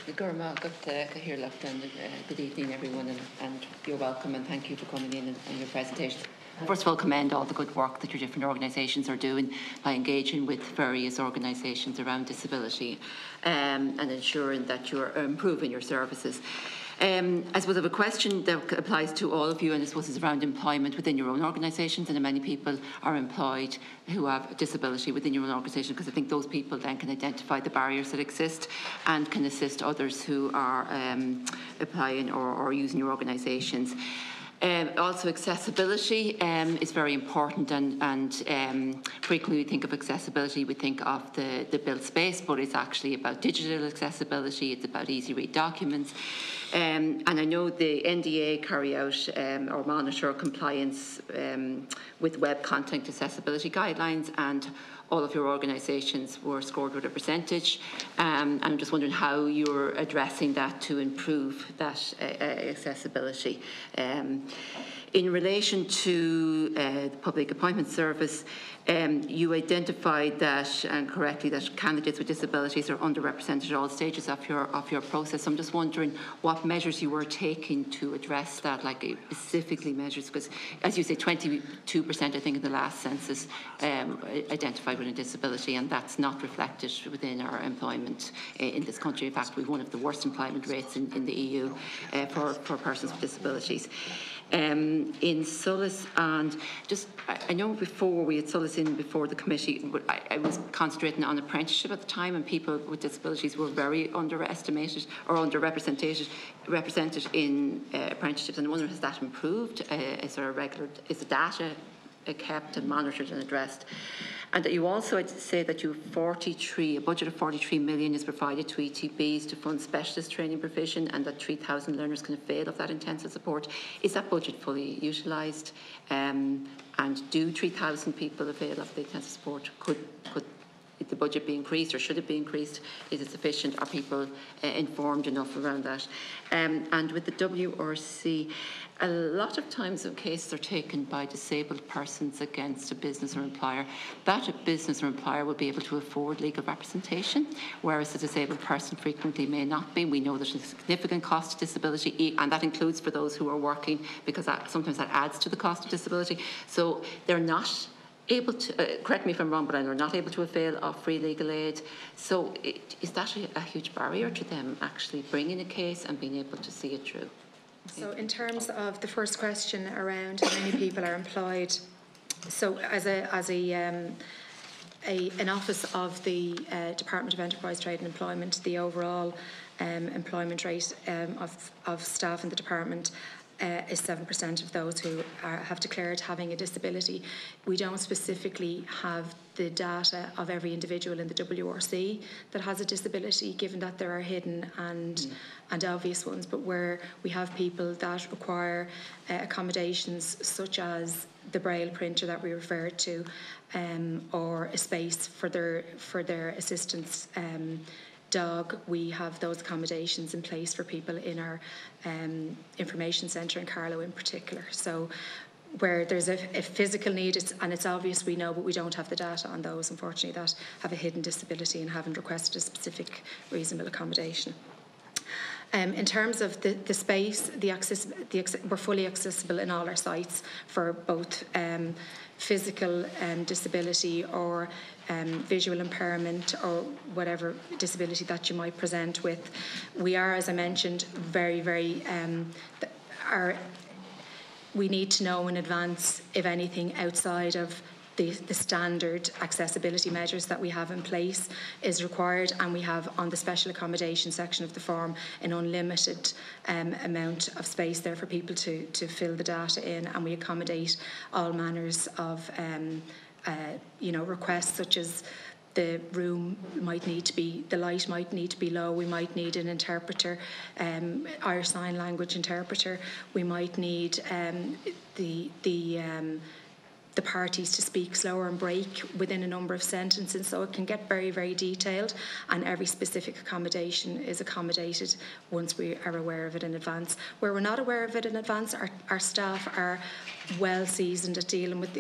Good evening, everyone, and you're welcome, and thank you for coming in and your presentation. First of all, commend all the good work that your different organisations are doing by engaging with various organisations around disability and ensuring that you're improving your services. I suppose I have a question that applies to all of you, and I suppose it's around employment within your own organisations, and many people are employed who have a disability within your own organisation, because I think those people then can identify the barriers that exist and can assist others who are applying or using your organisations. Also, accessibility is very important, and frequently we think of accessibility, we think of the built space, but it's actually about digital accessibility, it's about easy read documents. And I know the NDA carry out or monitor compliance with web content accessibility guidelines, and all of your organisations were scored with a percentage. I'm just wondering how you're addressing that to improve that accessibility. In relation to the Public Appointment Service, you identified that, and correctly, that candidates with disabilities are underrepresented at all stages of your process. So I'm just wondering what measures you were taking to address that, like specifically measures, because as you say, 22% I think in the last census identified with a disability, and that's not reflected within our employment in this country. In fact, we've one of the worst employment rates in the EU for persons with disabilities. In Solis, and just I know before we had Solis in before the committee, but I was concentrating on apprenticeship at the time, and people with disabilities were very underestimated or underrepresented in apprenticeships. And I wonder, has that improved? Is the data kept and monitored and addressed? And that you also, I'd say that you a budget of 43 million is provided to ETBs to fund specialist training provision, and that 3,000 learners can avail of that intensive support. Is that budget fully utilised? And do 3,000 people avail of the intensive support? Could the budget be increased, or should it be increased? Is it sufficient? Are people informed enough around that? And with the WRC, a lot of times when cases are taken by disabled persons against a business or employer, that a business or employer will be able to afford legal representation, whereas a disabled person frequently may not be. We know there's a significant cost to disability, and that includes for those who are working, because sometimes that adds to the cost of disability. So they're not able to, correct me if I'm wrong, but they're not able to avail of free legal aid. So is that a huge barrier to them actually bringing a case and being able to see it through? So in terms of the first question around how many people are employed, so as an office of the Department of Enterprise, Trade and Employment, the overall employment rate of staff in the department is 7% of those who have declared having a disability. We don't specifically have the data of every individual in the WRC that has a disability, given that there are hidden and obvious ones, but where we have people that require accommodations such as the braille printer that we referred to, or a space for their assistance dog, we have those accommodations in place for people in our information centre in Carlow in particular. So where there's a physical need, and it's obvious, we know, but we don't have the data on those, unfortunately, that have a hidden disability and haven't requested a specific reasonable accommodation. In terms of the space, we're fully accessible in all our sites for both physical disability or visual impairment or whatever disability that you might present with. We are, as I mentioned, very, very we need to know in advance if anything outside of the standard accessibility measures that we have in place is required, and we have on the special accommodation section of the form an unlimited amount of space there for people to fill the data in, and we accommodate all manners of requests, such as the room might need to be, the light might need to be low, we might need an interpreter, Irish Sign Language interpreter, we might need the parties to speak slower and break within a number of sentences, so it can get very, very detailed, and every specific accommodation is accommodated once we are aware of it in advance. Where we're not aware of it in advance, our staff are well seasoned at dealing with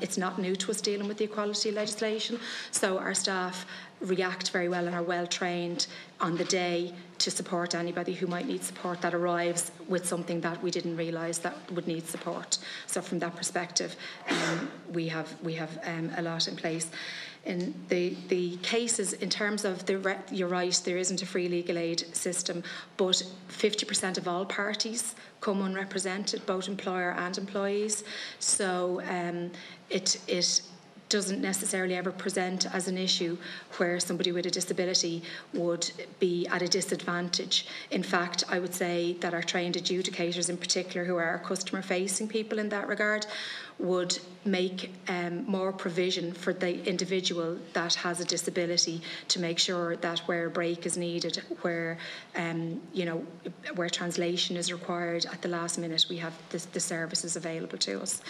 it's not new to us dealing with the equality legislation, so our staff react very well and are well trained on the day to support anybody who might need support that arrives with something that we didn't realise that would need support. So from that perspective, we have a lot in place. In the cases, in terms of you're right, there isn't a free legal aid system, but 50% of all parties come unrepresented, both employer and employees. So it doesn't necessarily ever present as an issue where somebody with a disability would be at a disadvantage. In fact, I would say that our trained adjudicators in particular, who are customer facing people in that regard, would make more provision for the individual that has a disability to make sure that where a break is needed, where where translation is required at the last minute, we have the services available to us.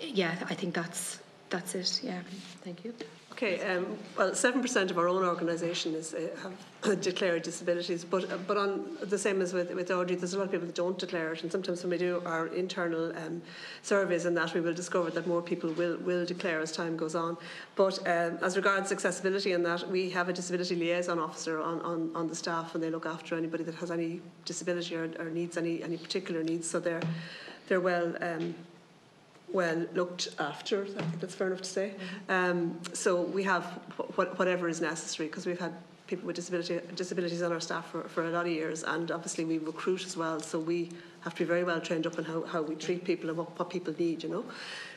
Yeah, I think that's it. Yeah, thank you. Okay, well, 7% of our own organisation have declared disabilities, but on the same as with Audrey, there's a lot of people that don't declare it, and sometimes when we do our internal surveys and that, we will discover that more people will declare as time goes on. But as regards accessibility and that, we have a disability liaison officer on the staff, and they look after anybody that has any disability or needs any particular needs, so they're well looked after. I think that's fair enough to say. So we have whatever is necessary, because we've had people with disabilities on our staff for a lot of years, and obviously we recruit as well, so we have to be very well trained up in how we treat people and what people need,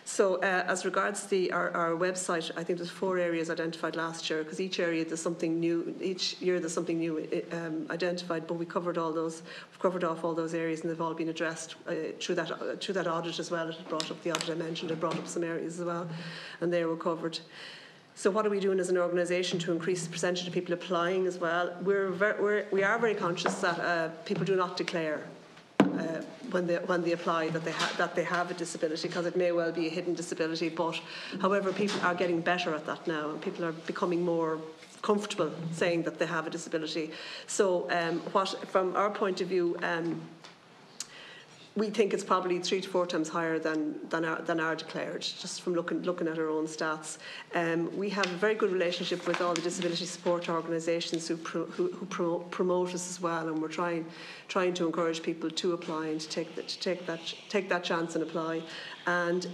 So as regards our website, I think there's 4 areas identified last year, because each area there's something new, each year there's something new identified, but we covered all those, we've covered off all those areas, and they've all been addressed through that audit as well. It brought up the audit I mentioned, it brought up some areas as well, and they were covered. So what are we doing as an organisation to increase the percentage of people applying as well? We are very conscious that people do not declare when they apply that they have a disability, because it may well be a hidden disability. But however, people are getting better at that now, and people are becoming more comfortable saying that they have a disability. So from our point of view, we think it's probably 3 to 4 times higher than our declared, just from looking at our own stats. We have a very good relationship with all the disability support organisations who promote us as well, and we're trying to encourage people to apply and to take that chance and apply. And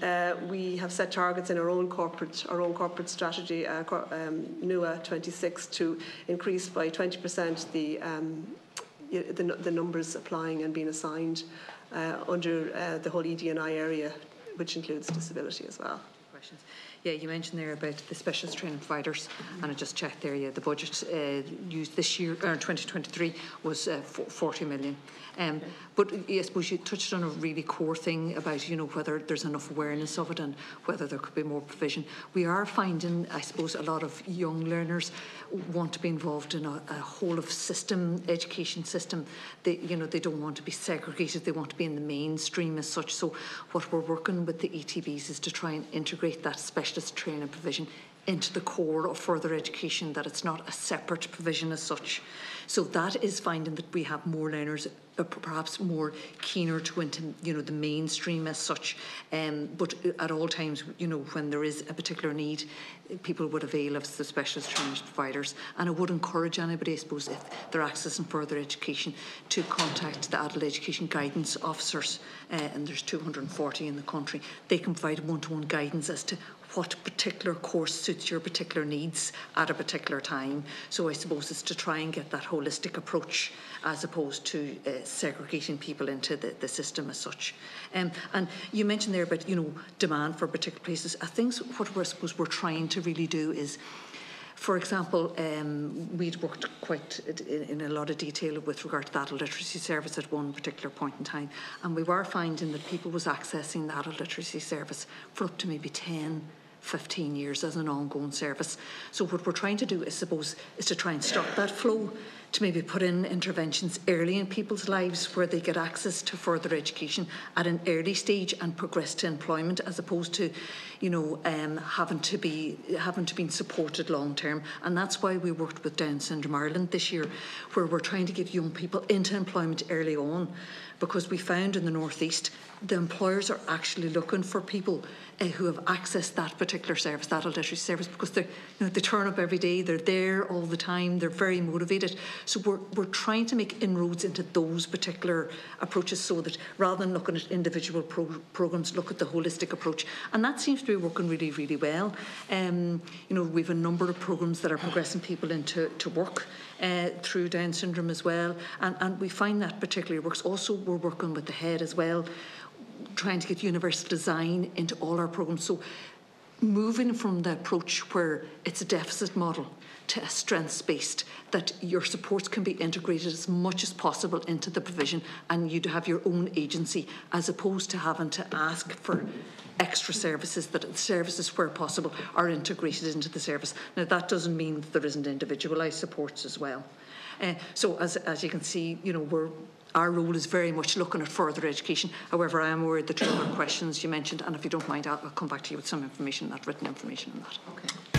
we have set targets in our own corporate strategy, NUA 26, to increase by 20% the numbers applying and being assigned under the whole ED&I area, which includes disability as well. Questions? Yeah, you mentioned there about the specialist training providers, and I just checked there. Yeah, the budget used this year, 2023, was 40 million. But I suppose you touched on a really core thing about whether there's enough awareness of it and whether there could be more provision. We are finding, I suppose, a lot of young learners want to be involved in a whole of education system. They don't want to be segregated. They want to be in the mainstream as such. So what we're working with the ETBs is to try and integrate that specialist training provision into the core of further education, that it's not a separate provision as such. So that is finding that we have more learners perhaps more keener to into the mainstream as such, but at all times when there is a particular need, people would avail of the specialist training providers. And I would encourage anybody, I suppose, if they're accessing further education, to contact the adult education guidance officers, and there's 240 in the country. They can provide one-to-one guidance as to what particular course suits your particular needs at a particular time. So I suppose it's to try and get that holistic approach as opposed to segregating people into the system as such. And you mentioned there about demand for particular places. I think what we're trying to really do is, for example, we'd worked quite in a lot of detail with regard to the adult literacy service at one particular point in time, and we were finding that people was accessing the adult literacy service for up to maybe 10-15 years as an ongoing service. So what we're trying to do, I suppose, is to try and stop that flow, to maybe put in interventions early in people's lives where they get access to further education at an early stage and progress to employment, as opposed to, having to be supported long term. And that's why we worked with Down Syndrome Ireland this year, where we're trying to get young people into employment early on, because we found in the North East the employers are actually looking for people who have accessed that particular service, that adult literacy service, because they turn up every day, they're there all the time, they're very motivated. So we're trying to make inroads into those particular approaches, so that rather than looking at individual programmes, look at the holistic approach. And that seems to be working really, really well. We have a number of programmes that are progressing people into work through Down syndrome as well. And we find that particularly works. Also, we're working with the head as well, trying to get universal design into all our programmes. So moving from the approach where it's a deficit model to a strengths-based, that your supports can be integrated as much as possible into the provision, and you have your own agency, as opposed to having to ask for extra services, that services where possible are integrated into the service. Now, that doesn't mean that there isn't individualised supports as well. So as you can see, our role is very much looking at further education. However, I am aware of the two other questions you mentioned, and if you don't mind, I'll come back to you with some information, that written information on that. Okay.